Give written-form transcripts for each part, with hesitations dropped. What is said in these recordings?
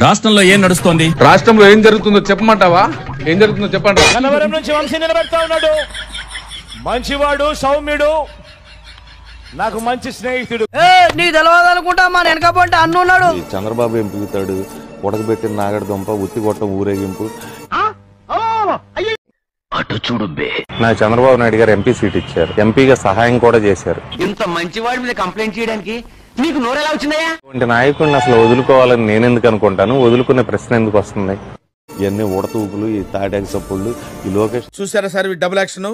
రాష్ట్రంలో ఏం నడుస్తోంది? రాష్ట్రంలో ఏం జరుగుతుందో చెప్పమంటావా? ఏం జరుగుతుందో చెప్పండి. గన్నవరం నుంచి వంశీ నిలబెడతా ఉన్నాడు. మంచివాడు, సౌమ్యుడు, నాకు మంచి స్నేహితుడు. నీకు తెలియదనుకుంటా మా వెనకపోంటే అన్నున్నాడు. చంద్రబాబు ఏం పిలుతాడు? ఉడకబెట్టిన నాగడి దుంప, ఉత్తి కొట్టం ఊరేగింపు. అటు చూడు బే. నాకు చంద్రబాబు నాయుడు గారు ఎంపీ సీట్ ఇచ్చారు, ఎంపీగా సహాయం కూడా చేశారు. ఇంత మంచివాడి మీద కంప్లైంట్ చేయడానికి నీకు నోరెలా వచ్చిందయ్యా? ఇటువంటి నాయకుడిని అసలు వదులుకోవాలని నేను ఎందుకు అనుకుంటాను? వదులుకునే ప్రశ్న ఎందుకు వస్తుంది? ఇవన్నీ ఉడతూపులు, ఈ తాటాకి సప్పుళ్ళు, ఈ లోకేష్. చూసారా సార్ ఈ డబుల్ యాక్షన్?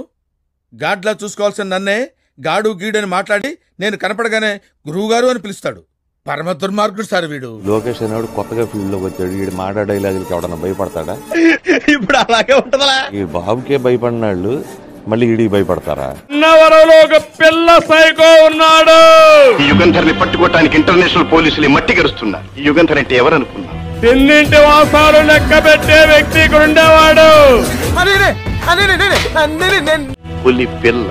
గాడ్లా చూసుకోవాల్సిన నన్నే గాడు గీడు అని మాట్లాడి నేను కనపడగానే గురువు గారు అని పిలుస్తాడు. పరమ దుర్మార్గుడు సార్ వీడు. లోకేష్ అనేవాడు కొత్తగా ఫీల్డ్ లోకి వచ్చాడు. వీడు మాట డైలాగులకి ఎవడన్నా భయపడతాడా? ఇప్పుడు అలాగే ఉంటదా? ఈ బాబుకే భయపడినాళ్ళు మళ్ళీ ఈడికి భయపడతారా? ఒక పిల్ల సైకో ఉన్నాడు. ఈ యుగంధర్ని పట్టుకోవటానికి ఇంటర్నేషనల్ పోలీసులు మట్టి గరుస్తున్నారు. ఈ యుగంధర్ అంటే ఎవరనుకున్నా? తిన్నింటి వాసాలు లెక్క పెట్టే వ్యక్తి ఇక్కడ ఉండేవాడు. పులి పిల్ల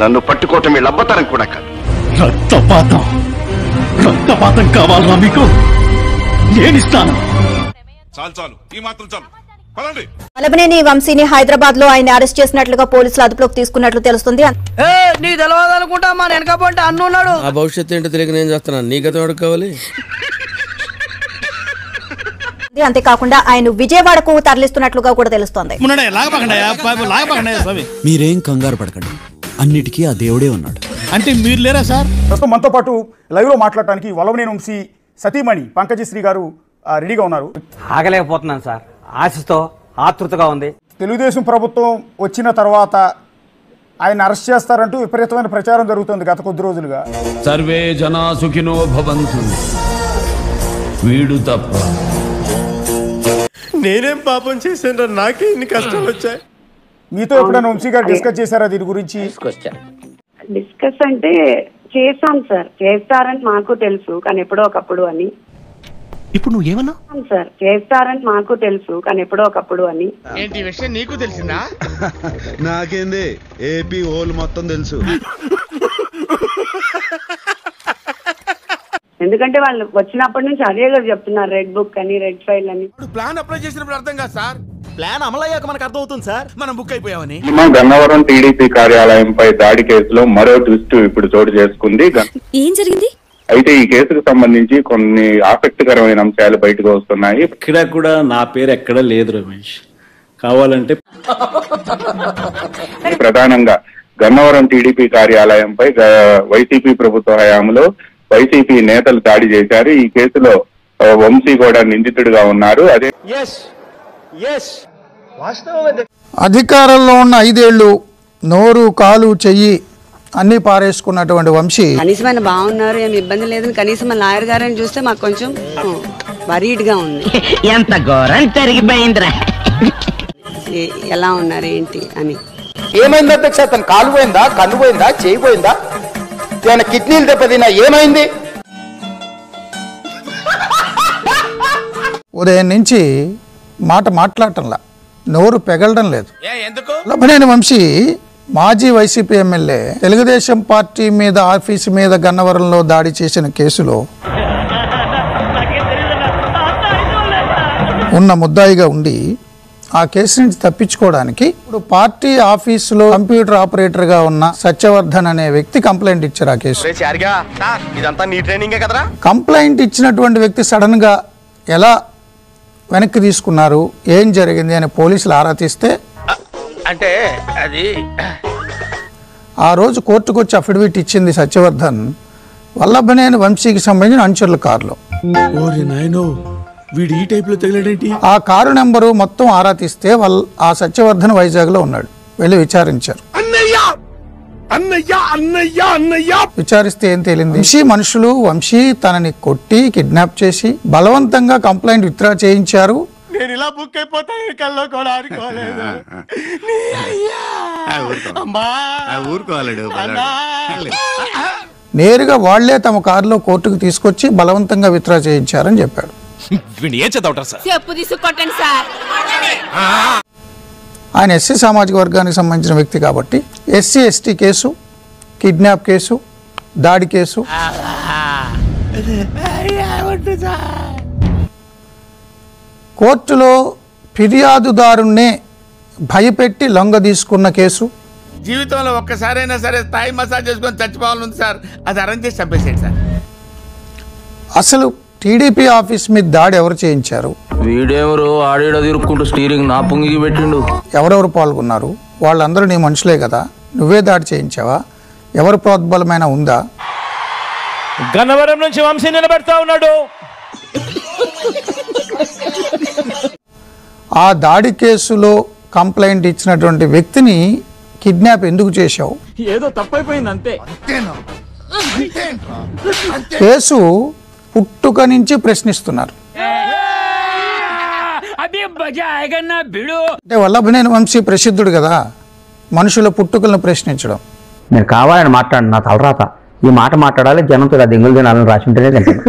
నన్ను పట్టుకోవటం వీళ్ళ అబ్బతరం కూడా కాదు. రక్తపాతం కావాలా మీకు? నేనిస్తాను. చాలు ఈ మాత్రం చాలు. పదండి. వల్లభనేని వంశీని హైదరాబాద్ లో ఆయన అరెస్ట్ చేసినట్లుగా పోలీసులు అదుపులోకి తీసుకున్నట్లు తెలుస్తుంది. నీకు తెలియదనుకుంటా మా వెనకపోంటే అన్నున్నాడు. ఆ భవిష్యత్తు ఏంటో తెలియక నేను చేస్తున్నాను. నీకైతే వాడు కావాలి. అంతేకాకుండా ఆయన విజయవాడకు తరలిస్తున్నట్లుగా కూడా తెలుస్తోంది. మీరేం కంగారు పడకండి, అన్నిటికీ ఆ దేవుడే ఉన్నాడు. అంటే మీరు లేరా సార్? ప్రస్తుతం మనతో పాటు లైవ్ లో మాట్లాడటానికి వల్లభనేని వంశీ సతీమణి పంకజశ్రీ గారు రెడీగా ఉన్నారు. ఆగలేకపోతున్నాను సార్, ఆశతో ఆతృతగా ఉంది. తెలుగుదేశం ప్రభుత్వం వచ్చిన తర్వాత ఆయన అరెస్ట్ చేస్తారంటూ విపరీతమైన ప్రచారం జరుగుతుంది గత కొద్ది రోజులుగా. సర్వే జనా సుఖినో భవంతు, వీడు తప్ప. నేనేం పాపం చేశాను? నాకే ఇన్ని కష్టాలు వచ్చాయి. మీతో ఎప్పుడైనా వంశీ గారు డిస్కస్ చేశారా దీని గురించి? డిస్కస్ అంటే చేశాం సార్, చేస్తారని మాకు తెలుసు కానీ ఎప్పుడో ఒకప్పుడు అని. ఇప్పుడు నువ్వు ఏమన్నా? సార్ చేస్తారని మాకు తెలుసు కానీ ఎప్పుడో ఒకప్పుడు అని. ఏంటి విషయం నీకు తెలిసిందా? నాకేంది, ఏపీ హోల్ మొత్తం తెలుసు. ఎందుకంటే వాళ్ళు వచ్చినప్పటి నుంచి అదే కదా చెప్తున్నారు, రెడ్ బుక్ అని, రెడ్ ఫైల్ అని. ప్లాన్ అప్లై చేసినప్పుడు అర్థం కాదు సార్. ప్లాన్ అమలయ్యాక మనకు అర్థం అవుతుంది సార్, మనం బుక్ అయిపోయామని. గన్నవరం టీడీపీ కార్యాలయంపై దాడి కేసులో మరో ట్విస్ట్ ఇప్పుడు చోటు చేసుకుంది. ఏం జరిగింది? అయితే ఈ కేసుకు సంబంధించి కొన్ని ఆసక్తికరమైన అంశాలు బయటకు వస్తున్నాయి. ఇక్కడ కూడా నా పేరు ఎక్కడ లేదు రమేష్, కావాలంటే. ప్రధానంగా గన్నవరం టీడీపీ కార్యాలయంపై వైసీపీ ప్రభుత్వ హయాంలో వైసీపీ నేతలు దాడి చేశారు. ఈ కేసులో వంశీ కూడా నిందితుడిగా ఉన్నారు. అదే అధికారంలో ఉన్న 5 ఏళ్లు నోరు కాలు చెయ్యి అన్ని పారేసుకున్నటువంటి వంశీ కనీసం ఆయన బాగున్నారు, ఏమి ఇబ్బంది లేదని కనీసం మా లాయర్ గారని చూస్తే మాకు కొంచెం వరీడ్ గా ఉంది. ఎంత ఘోరం జరిగిపోయిందిరా. ఎలా ఉన్నారు ఏంటి అని. ఏమైంది అధ్యక్ష? తన కాలు పోయిందా, కన్ను పోయిందా, చేయి పోయిందా, ఏమైనా కిడ్నీలు దెబ్బతిన్నా, ఏమైంది? ఉదయం నుంచి మాట మాట్లాడటంలా, నోరు పెగలడం లేదు. వల్లభనేని వంశీ మాజీ వైసీపీ ఎమ్మెల్యే తెలుగుదేశం పార్టీ మీద ఆఫీసు మీద గన్నవరంలో దాడి చేసిన కేసులో ఉన్న ముద్దాయిగా ఉండి ఆ కేసు నుంచి తప్పించుకోవడానికి ఇప్పుడు పార్టీ ఆఫీసులో కంప్యూటర్ ఆపరేటర్ గా ఉన్న సత్యవర్ధన్ అనే వ్యక్తి కంప్లైంట్ ఇచ్చారు. ఆ కేసు కంప్లైంట్ ఇచ్చినటువంటి వ్యక్తి సడన్ గా ఎలా వెనక్కి తీసుకున్నారు, ఏం జరిగింది అని పోలీసులు ఆరా తీస్తే అంటే అది ఆ రోజు కోర్టుకు వచ్చి అఫిడవిట్ ఇచ్చింది సత్యవర్ధన్ వల్లభనేని వంశీకి సంబంధించిన అనుచరుల కారులో. ఆ కారు నెంబరు మొత్తం ఆరా తీస్తే ఆ సత్యవర్ధన్ వైజాగ్ లో ఉన్నాడు. వెళ్ళి విచారించారు. విచారిస్తే ఏం తేలింది? వంశీ మనుషులు వంశీ తనని కొట్టి కిడ్నాప్ చేసి బలవంతంగా కంప్లైంట్ విత్డ్రా చేయించారు. నేను ఇలా బుక్ అయిపోతాను కల్లో కూడా ఆడుకోలేదు. నేరుగా వాళ్లే తమ కారులో కోర్టుకు తీసుకొచ్చి బలవంతంగా విత్డ్రా చేయించారని చెప్పాడు. ఆయన ఎస్సీ సామాజిక వర్గానికి సంబంధించిన వ్యక్తి కాబట్టి SC ST case, kidnap case, దాడి కేసు కోర్టులో ఫిర్యాదుదారుణ్ణే భయపెట్టి లొంగ తీసుకున్న కేసు. జీవితంలో ఒక్కసారైనా సరే థాయ్ మసాజ్ చేసుకొని చచ్చిపోవాలని సార్, అది అరేంజ్ చేసి చంపేసేయండి సార్. అసలు టీడీపీ ఆఫీస్ మీద దాడి ఎవరు చేయించారు? వీడెవరు ఆడేడ తిరుక్కుంటూ స్టీరింగ్ నా పొంగికి పెట్టిండు. ఎవరెవరు పాల్గొన్నారు? వాళ్ళందరూ నీ మనుషులే కదా, నువ్వే దాడి చేయించావా? ఎవరి ప్రోద్బలమైన ఉందా? గన్నవరం నుంచి వంశీ నిలబెడతా ఉన్నాడు. ఆ దాడి కేసులో కంప్లైంట్ ఇచ్చినటువంటి వ్యక్తిని కిడ్నాప్ ఎందుకు చేశావు? ఏదో తప్పైపోయింది అంతే. కేసు పుట్టుక నుంచి ప్రశ్నిస్తున్నారు. అంటే వల్లభనేని వంశీ ప్రసిద్ధుడు కదా మనుషుల పుట్టుకలను ప్రశ్నించడం. నేను కావాలని మాట్లాడు, నా తలరాత ఈ మాట మాట్లాడాలి, జనంతో దెంగులు తినాలని రాసి ఉంటేనే తింటాను.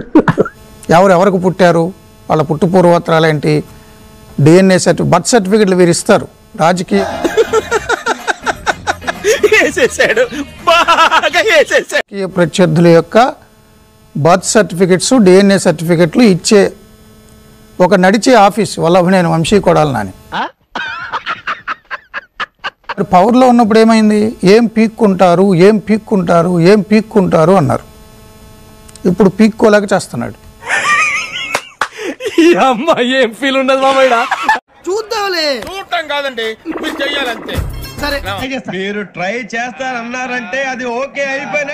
ఎవరెవరికి పుట్టారు, వాళ్ళ పుట్టు పూర్వోత్తరాలు ఏంటి, డిఎన్ఏ బర్త్ సర్టిఫికెట్లు వీరు ఇస్తారు. రాజకీయ ప్రత్యర్థుల యొక్క బర్త్ సర్టిఫికెట్స్, డిఎన్ఏ సర్టిఫికెట్లు ఇచ్చే ఒక నడిచే ఆఫీస్ వల్లభనేని వంశీ కొడాలి నాని. పవర్లో ఉన్నప్పుడు ఏమైంది? ఏం పీక్కుంటారు అన్నారు. ఇప్పుడు పీక్కోలేక చేస్తున్నాడు. ఏం ఫీల్ ఉండదు మామయ్య. చూడటం కాదండి, మీరు చెయ్యాలంతే. మీరు ట్రై చేస్తారన్నారంటే అది ఓకే అయిపోయిన